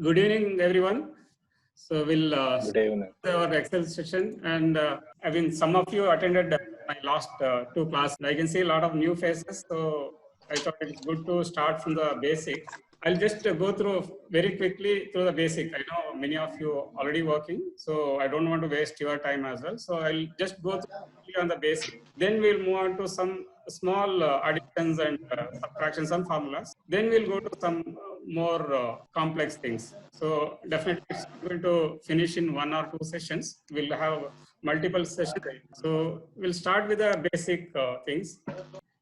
Good evening, everyone. So we'll Good evening. start our Excel session, and I mean, some of you attended my last two classes. I can see a lot of new faces, so I thought it's good to start from the basic. I'll just go through very quickly through the basic. I know many of you already working, so I don't want to waste your time as well. So I'll just go through on the basic. Then we'll move on to some small additions and subtractions and formulas. Then we'll go to some more complex things. So definitely it's going to finish in 1 or 2 sessions. We'll have multiple sessions. So we'll start with the basic things.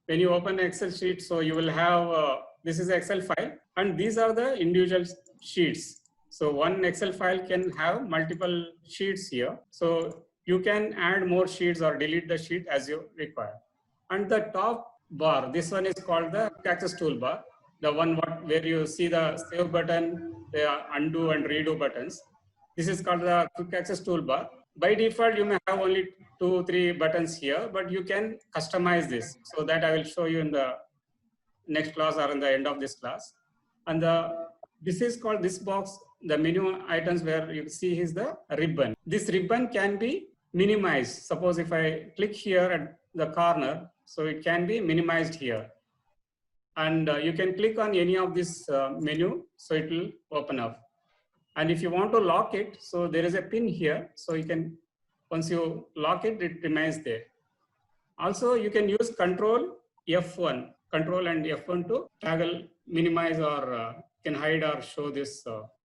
When you open Excel sheet, so you will have, this is Excel file, and these are the individual sheets. So one Excel file can have multiple sheets here. So you can add more sheets or delete the sheet as you require. And the top bar, this one is called the access toolbar, the one where you see the save button, the undo and redo buttons. This is called the quick access toolbar. By default, you may have only 2-3 buttons here, but you can customize this. So that I will show you in the next class or in the end of this class. And this is called, this box, the menu items where you see is the ribbon. This ribbon can be minimized. Suppose if I click here at the corner, so it can be minimized here. And you can click on any of this menu, so it will open up. And if you want to lock it, so there is a pin here, so you can, once you lock it, it remains there. Also, you can use Control F1, Control and F1 to toggle, minimize, or can hide or show this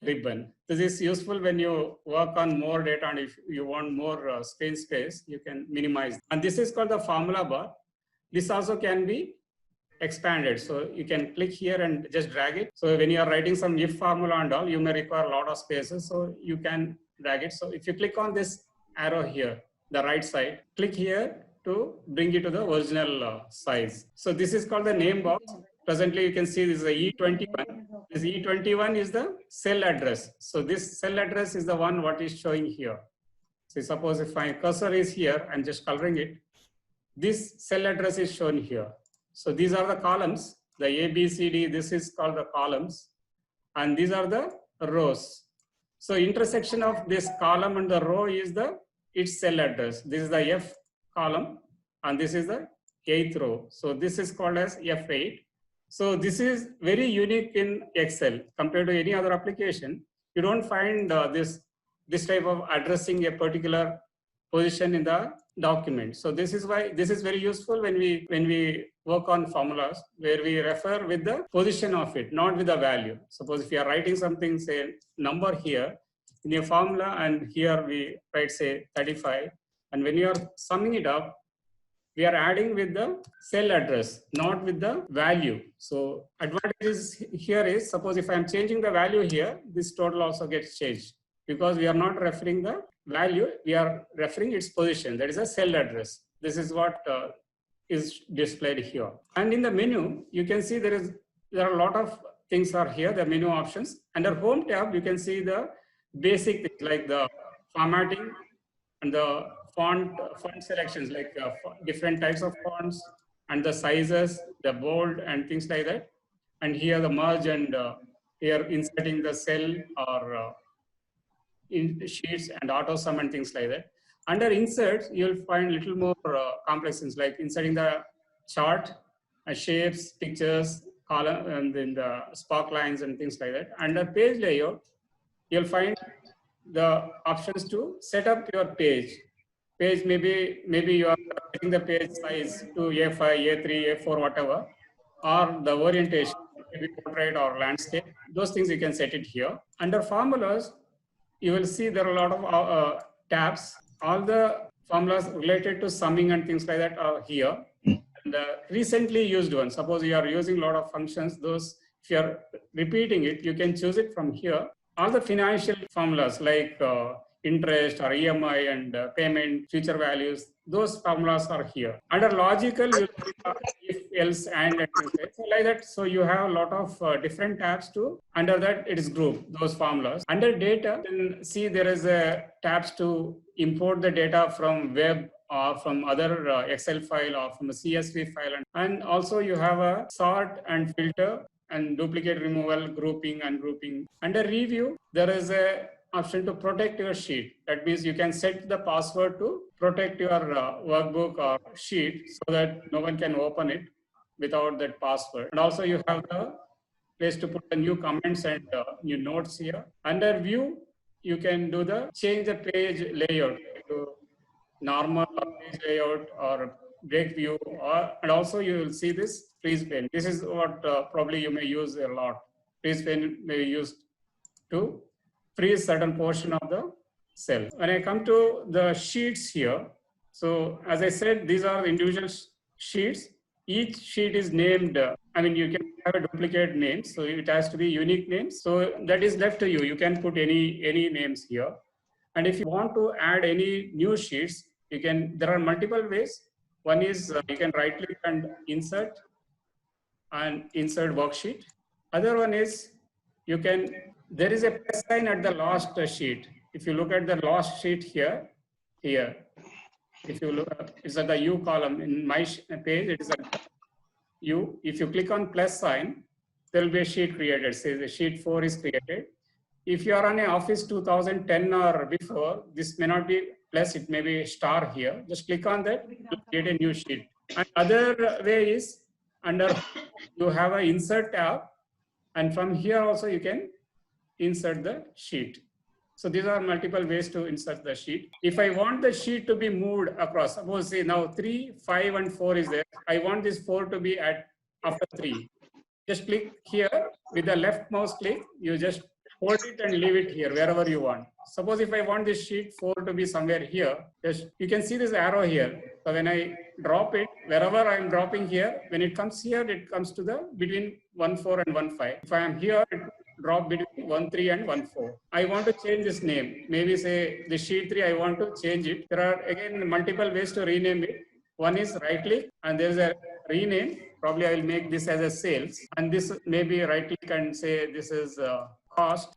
ribbon. This is useful when you work on more data, and if you want more screen space, you can minimize. And this is called the formula bar. This also can be expanded. So you can click here and just drag it. So when you are writing some if formula and all, you may require a lot of spaces. So you can drag it. So if you click on this arrow here, the right side, click here to bring it to the original size. So this is called the name box. Presently, you can see this is a E21. This E21 is the cell address. So this cell address is the one what is showing here. So suppose if my cursor is here, I'm just coloring it. This cell address is shown here. So these are the columns, the A, B, C, D, this is called the columns. And these are the rows. So intersection of this column and the row is its cell address. This is the F column and this is the 8th row. So this is called as F8. So this is very unique in Excel compared to any other application. You don't find this type of addressing a particular position in the document. So this is why this is very useful when we work on formulas, where we refer with the position of it, not with the value. Suppose if you are writing something, say number here in a formula, and here we write say 35, and when you are summing it up, we are adding with the cell address, not with the value. So advantage here is, suppose if I am changing the value here, this total also gets changed, because we are not referring the value, we are referring its position. That is a cell address. This is what is displayed here. And in the menu, you can see there are a lot of things are here, the menu options. Under Home tab, you can see the basic things like the formatting and the font selections, like different types of fonts and the sizes, the bold and things like that. And here the merge and here inserting the cell or in sheets and auto sum and things like that. Under inserts, you'll find little more complex things like inserting the chart, shapes, pictures, column, and then the spark lines and things like that. Under page layout, you'll find the options to set up your page. Page maybe you are setting the page size to A5, A3, A4, whatever, or the orientation, maybe portrait or landscape. Those things you can set it here. Under formulas, you will see there are a lot of tabs. All the formulas related to summing and things like that are here. And recently used ones, suppose you are using a lot of functions, those, if you are repeating it, you can choose it from here. All the financial formulas like interest or EMI and payment, future values, those formulas are here. Under logical, you if, else, and things like that. So you have a lot of different tabs too. Under that, it is grouped, those formulas. Under data, you can see there is a tabs to import the data from web or from other Excel file or from a CSV file. And also you have a sort and filter and duplicate removal, grouping, ungrouping. Under review, there is a option to protect your sheet. That means you can set the password to protect your workbook or sheet so that no one can open it without that password. And also you have the place to put the new comments and new notes here. Under view, you can do the change the page layout to normal page layout or break view, and also you will see this freeze pane. This is what probably you may use a lot. Freeze pane may be used to freeze certain portion of the cell. When I come to the sheets here, so as I said, these are individual sheets. Each sheet is named, you can have a duplicate name, so it has to be unique names. So that is left to you. You can put any names here. And if you want to add any new sheets, you can, there are multiple ways. One is you can right click and insert worksheet. Other one is you can, there is a plus sign at the last sheet. If you look at the last sheet here, if you look at, it's at the U column in my page, it is at U. If you click on plus sign, there will be a sheet created. Say the sheet 4 is created. If you are on a Office 2010 or before, this may not be plus, it may be star here. Just click on that, create a new sheet. And other way is under, you have an insert tab, and from here also you can insert the sheet. So these are multiple ways to insert the sheet. If I want the sheet to be moved across, suppose say now 3, 5 and 4 is there. I want this 4 to be at after 3. Just click here with the left mouse click, you just hold it and leave it here wherever you want. Suppose if I want this sheet 4 to be somewhere here, just you can see this arrow here. So when I drop it, wherever I'm dropping here, when it comes here, it comes to the between 1.4 and 1.5. If I am here, it drop between 1.3 and 1.4. I want to change this name. Maybe say the sheet 3, I want to change it. There are again multiple ways to rename it. One is right click and there's a rename. Probably I will make this as a sales, and this maybe right click and say this is cost.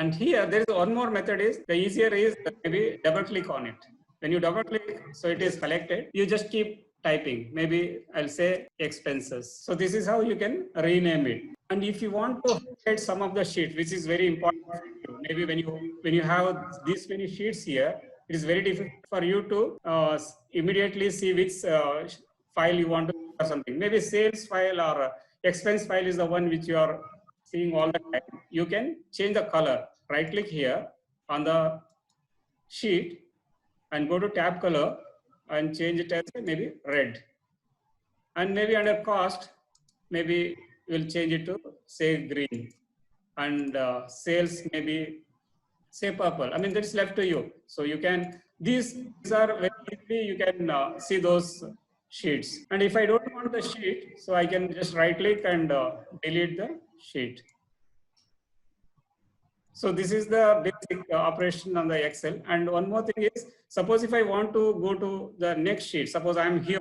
And here there is one more method is, the easier is maybe double click on it. When you double click, so it is selected, you just keep typing. Maybe I'll say expenses. So this is how you can rename it. And if you want to hide some of the sheets, which is very important for you, maybe when you have these many sheets here, it is very difficult for you to immediately see which file you want to or something. Maybe sales file or expense file is the one which you are seeing all the time. You can change the color. Right click here on the sheet and go to tab color and change it as maybe red. And maybe under cost, maybe we'll change it to say green. And sales maybe say purple. That's left to you. So you can, these are very easily, you can see those sheets. And if I don't want the sheet, so I can just right click and delete the sheet. So this is the basic operation on the Excel. And one more thing is, suppose if I want to go to the next sheet, suppose I'm here.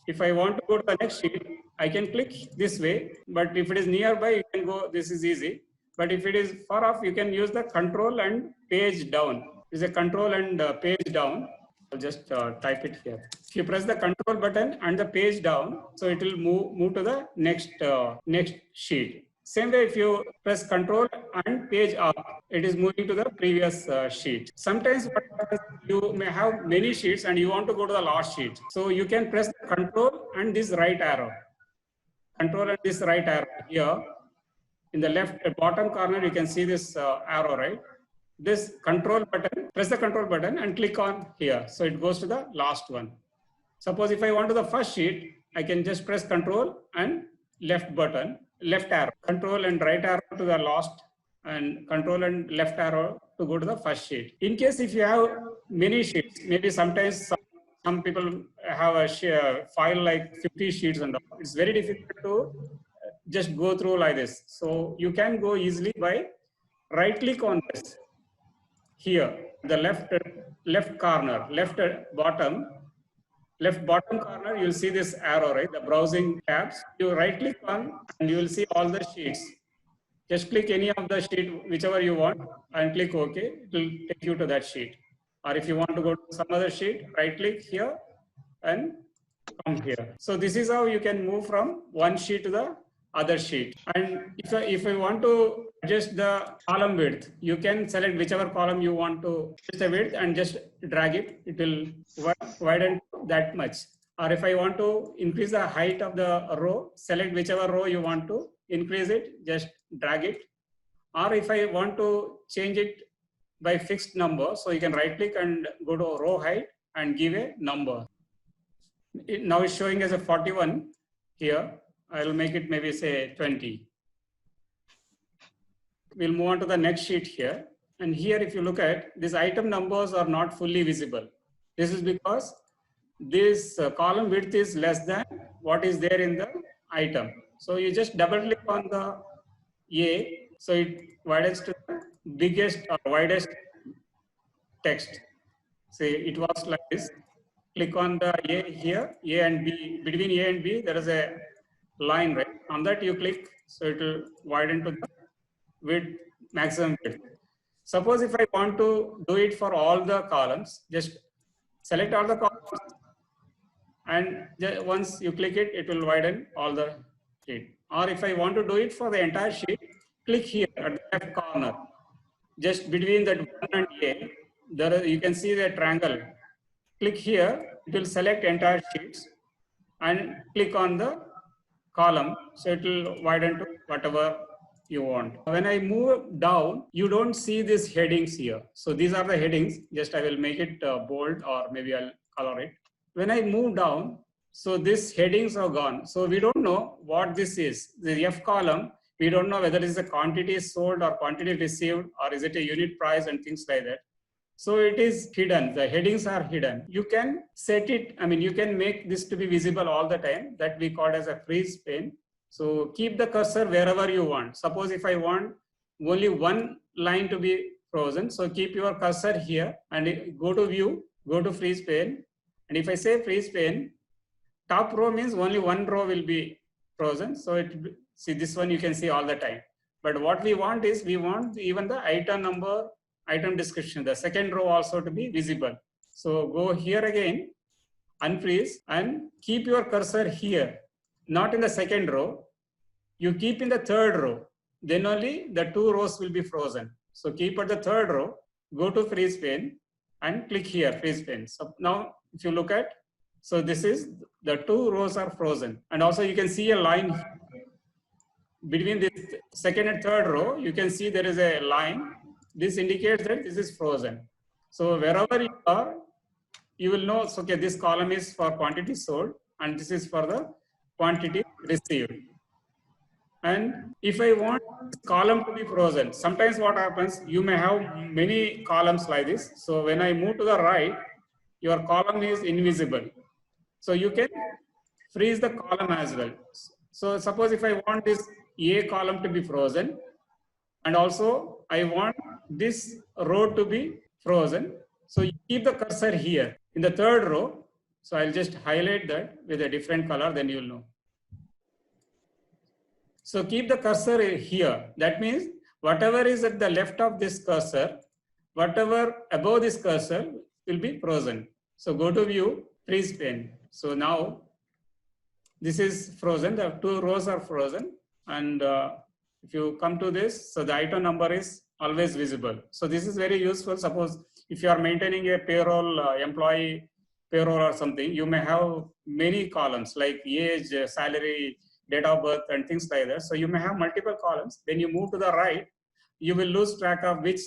If I want to go to the next sheet, I can click this way. But if it is nearby, you can go, this is easy. But if it is far off, you can use the control and page down. Is a control and page down. I'll just type it here. If you press the control button and the page down, so it will move to the next sheet. Same way, if you press control and page up, it is moving to the previous sheet. Sometimes you may have many sheets and you want to go to the last sheet. So you can press the control and this right arrow. Control and this right arrow here. In the left bottom corner, you can see this arrow, right? This control button, press the control button and click on here. So it goes to the last one. Suppose if I want to the first sheet, I can just press control and left button, left arrow, control and right arrow to the last, and control and left arrow to go to the first sheet. In case if you have many sheets, maybe sometimes some people have a file like 50 sheets and all. It's very difficult to just go through like this. So you can go easily by right click on this. Here, the left corner, left bottom corner, you'll see this arrow, right? The browsing tabs. You right click on and you will see all the sheets. Just click any of the sheet, whichever you want, and click OK. It will take you to that sheet. Or if you want to go to some other sheet, right click here, and and come here. So this is how you can move from one sheet to the other sheet. And if I want to adjust the column width, you can select whichever column you want to adjust the width and just drag it. It will widen that much. Or if I want to increase the height of the row, select whichever row you want to increase it, just drag it. Or if I want to change it by fixed number, so you can right click and go to row height and give a number. Now it's showing as a 41 here. I'll make it maybe say 20. We'll move on to the next sheet here. And here, if you look at, these item numbers are not fully visible. This is because this column width is less than what is there in the item. So you just double click on the A, so it widens to the biggest or widest text. See, it was like this. Click on the A here, A and B. Between A and B, there is a line, right? On that you click, so it will widen to the width, maximum width. Suppose if I want to do it for all the columns, just select all the columns, and once you click it, it will widen all the sheet. Or if I want to do it for the entire sheet, click here at the left corner. Just between that 1 and A, there you can see the triangle. Click here, it will select entire sheets and click on the column. So it will widen to whatever you want. When I move down, you don't see these headings here. So these are the headings. Just I will make it bold, or maybe I'll color it. When I move down, so these headings are gone. So we don't know what this is. The F column, we don't know whether it is a quantity sold or quantity received, or is it a unit price and things like that. So it is hidden. The headings are hidden. You can set it. I mean, you can make this to be visible all the time. That we call as a freeze pane. So keep the cursor wherever you want. Suppose if I want only one line to be frozen, so keep your cursor here and go to view, go to freeze pane. And if I say freeze pane, top row means only one row will be frozen. So see this one you can see all the time. But what we want is, we want even the item number, item description, the second row also to be visible. So go here again, unfreeze, and keep your cursor here, not in the second row. You keep in the third row, then only the two rows will be frozen. So keep at the third row, go to freeze pane and click here, freeze pane. So now if you look at, so this is the two rows are frozen. And also you can see a line between this second and third row. You can see there is a line. This indicates that this is frozen. So wherever you are, you will know, so, okay, this column is for quantity sold and this is for the quantity received. And if I want this column to be frozen, sometimes what happens, you may have many columns like this. So when I move to the right, your column is invisible. So you can freeze the column as well. So suppose if I want this A column to be frozen, and also I want this row to be frozen. So you keep the cursor here in the third row. So I'll just highlight that with a different color, then you'll know. So keep the cursor here. That means whatever is at the left of this cursor, whatever above this cursor will be frozen. So go to view, freeze pane. So now this is frozen, the two rows are frozen. And if you come to this, so the item number is always visible. So this is very useful. Suppose if you are maintaining a payroll, employee payroll or something, you may have many columns like age, salary, date of birth and things like that. So you may have multiple columns. When you move to the right, you will lose track of which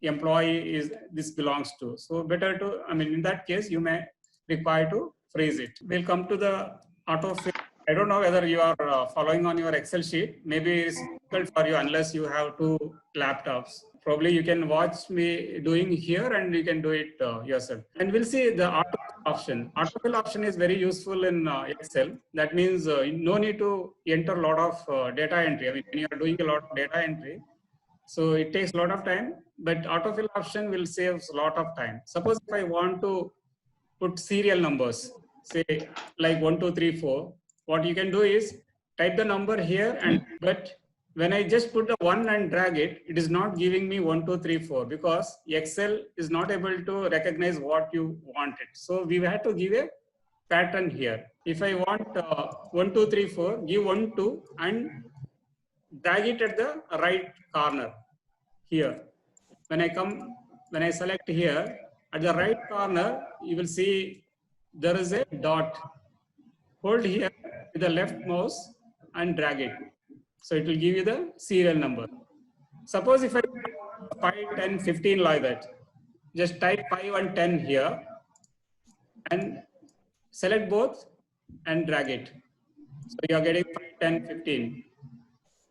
employee is this belongs to. So better to, I mean, in that case, you may require to freeze it. We'll come to the autofill. I don't know whether you are following on your Excel sheet. Maybe it's difficult for you unless you have two laptops. Probably you can watch me doing here and you can do it yourself. And we'll see the autofill option. Autofill option is very useful in Excel. That means no need to enter a lot of data entry. I mean, when you are doing a lot of data entry, so it takes a lot of time, but autofill option will save a lot of time. Suppose if I want to put serial numbers, say like 1, 2, 3, 4, what you can do is type the number here, and but when I just put the 1 and drag it, it is not giving me 1, 2, 3, 4 because Excel is not able to recognize what you wanted. So we had to give a pattern here. If I want 1, 2, 3, 4, give 1, 2 and drag it at the right corner here. When I select here, at the right corner, you will see there is a dot. Hold here with the left mouse and drag it. So it will give you the serial number. Suppose if I 5, 10, 15 like that, just type 5 and 10 here and select both and drag it. So you are getting 5, 10, 15.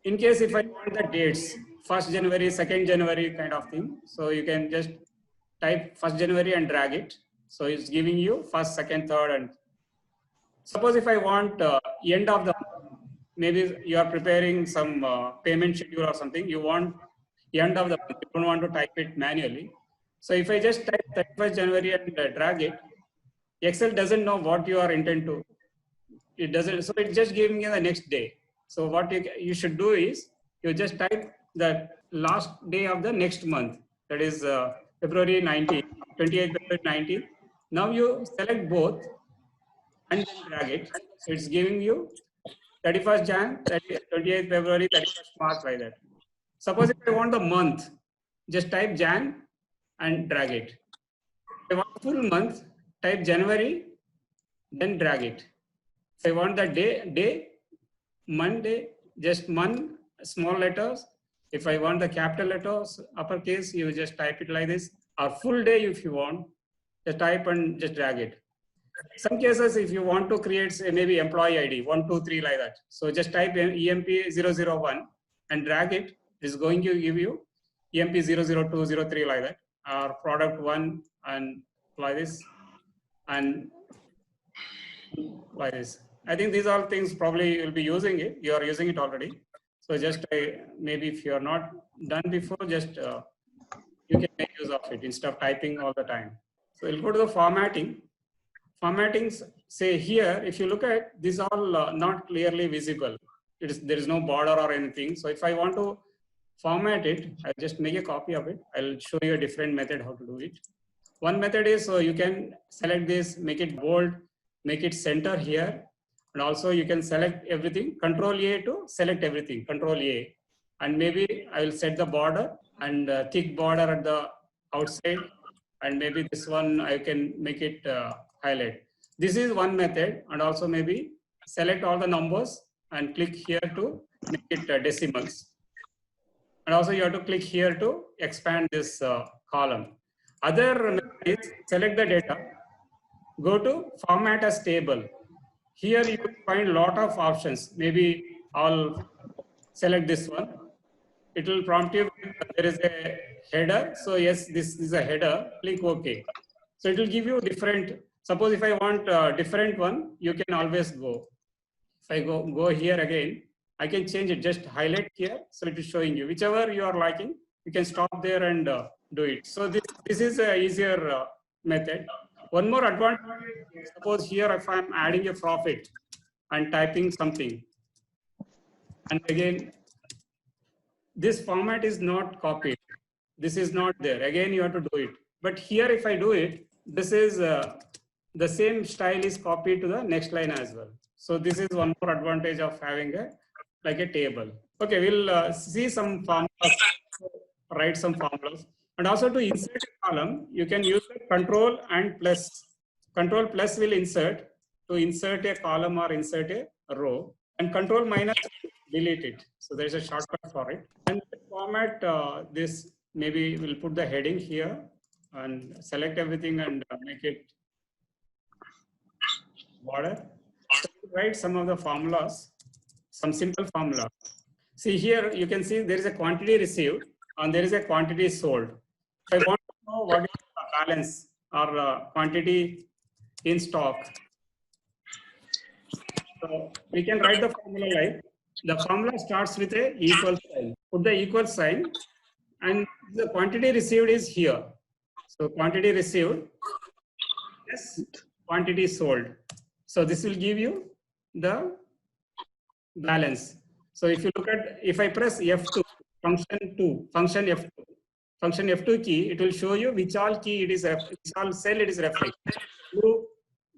In case if I want the dates, 1st January, 2nd January kind of thing, so you can just type 1st January and drag it. So it's giving you 1st, 2nd, 3rd, and suppose if I want end of the, maybe you are preparing some payment schedule or something, you want end of the month, you don't want to type it manually. So if I just type 31st January and drag it, Excel doesn't know what you are intent to. It doesn't, so it just giving you the next day. So what you should do is, you just type the last day of the next month, that is February 19, 28th February 19. Now you select both and then drag it. So it's giving you 31st Jan, 28th February, 31st March, like that. Suppose if I want the month, just type Jan and drag it. If I want full month, type January, then drag it. If I want the day, Monday, just month, small letters. If I want the capital letters, uppercase, you just type it like this. Or full day if you want, just type and just drag it. Some cases, if you want to create, say, maybe employee ID 1, 2, 3 like that. So just type EMP001 and drag it. It's going to give you EMP00203 like that, or product 1 and like this, and like this. I think these are things probably you'll be using it. You are using it already. So just maybe if you are not done before, just you can make use of it instead of typing all the time. So we'll go to the formatting. Formattings, say here, if you look at these all not clearly visible. There is no border or anything. So if I want to format it, I'll just make a copy of it. I'll show you a different method how to do it. One method is, so you can select this, make it bold, make it center here. And also you can select everything, Control A to select everything, Control A. And maybe I will set the border and thick border at the outside. And maybe this one I can make it highlight. This is one method. And also maybe select all the numbers and click here to make it decimals. And also you have to click here to expand this column. Other method is select the data, go to format as table. Here you will find a lot of options. Maybe I'll select this one. It will prompt you, there is a header. So yes, this is a header, click OK. So it will give you different, suppose if I want a different one, you can always go. If I go here again, I can change it, just highlight here. So it is showing you, whichever you are liking, you can stop there and do it. So this is a easier method. One more advantage, suppose here if I'm adding a profit and typing something, and again, this format is not copied. This is not there. Again, you have to do it. But here, if I do it, this is the same style is copied to the next line as well. So this is one more advantage of having like a table. Okay, we'll see some formulas, write some formulas. And also to insert a column, you can use Control and plus. Control plus will insert to insert a column or insert a row, and Control minus delete it. So there's a shortcut for it. And format this, maybe we'll put the heading here and select everything and make it border. So write some of the formulas, some simple formula. See here, you can see there is a quantity received and there is a quantity sold. If I want to know what is the balance or quantity in stock, so we can write the formula like, the formula starts with a equal sign. Put the equal sign and the quantity received is here. So quantity received plus quantity sold. So this will give you the balance. So if you look at, if I press F2, function F2 key, it will show you which all key it is, which all cell it is referring to.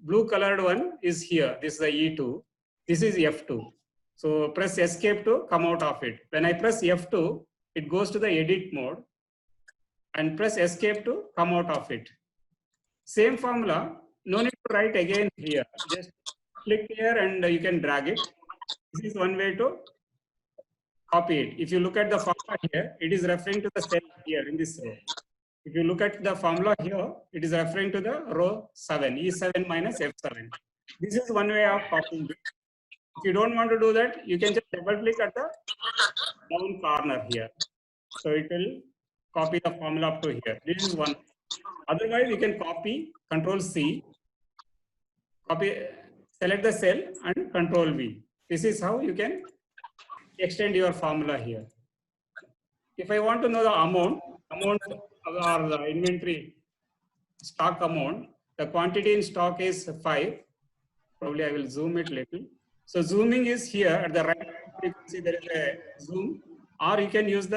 blue colored one is here. This is the E2. This is F2. So press escape to come out of it. When I press F2, it goes to the edit mode, and press escape to come out of it. Same formula, no need to write again here. Just click here and you can drag it. This is one way to copy it. If you look at the formula here, it is referring to the cell here in this row. If you look at the formula here, it is referring to the row 7, E7 minus F7. This is one way of copying it. If you don't want to do that, you can just double click at the down corner here. So it will copy the formula up to here. This is one. Otherwise, you can copy, Control C, copy, select the cell and Control V. This is how you can extend your formula here. If I want to know the amount or the inventory stock amount, the quantity in stock is 5. Probably I will zoom it little. So zooming is here at the right. You can see there is a zoom, or you can use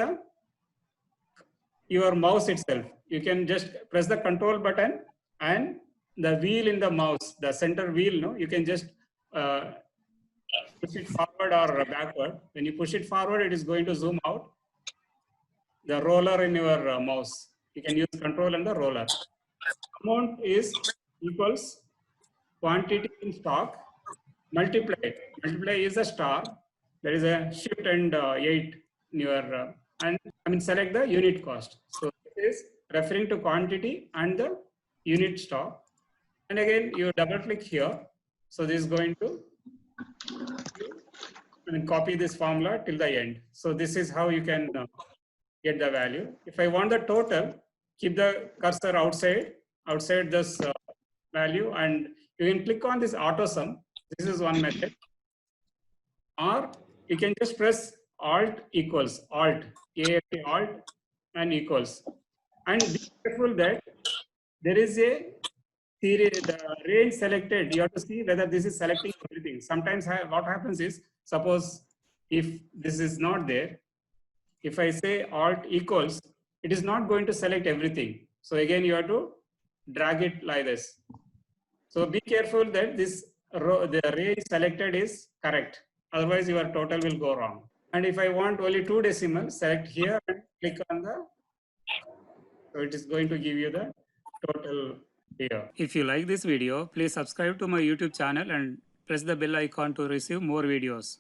your mouse itself. You can just press the control button and the wheel in the mouse, the center wheel, no, you can just push it forward or backward. When you push it forward, it is going to zoom out. The roller in your mouse, you can use control and the roller. Amount is equals quantity in stock multiply. Multiply is a star. There is a shift and 8 in your and select the unit cost. So it is referring to quantity and the unit stock. And again, you double click here. So this is going to copy this formula till the end. So this is how you can get the value. If I want the total, keep the cursor outside this value, and you can click on this auto sum. This is one method. Or you can just press Alt equals Alt, Alt and equals. And be careful that there is a series, the range selected. You have to see whether this is selecting everything. Sometimes what happens is, suppose if this is not there, if I say Alt equals, it is not going to select everything. So again, you have to drag it like this. So be careful that this row, the range selected is correct. Otherwise, your total will go wrong. And if I want only 2 decimals, select here and click on the, so it is going to give you the total here. If you like this video, please subscribe to my YouTube channel and press the bell icon to receive more videos.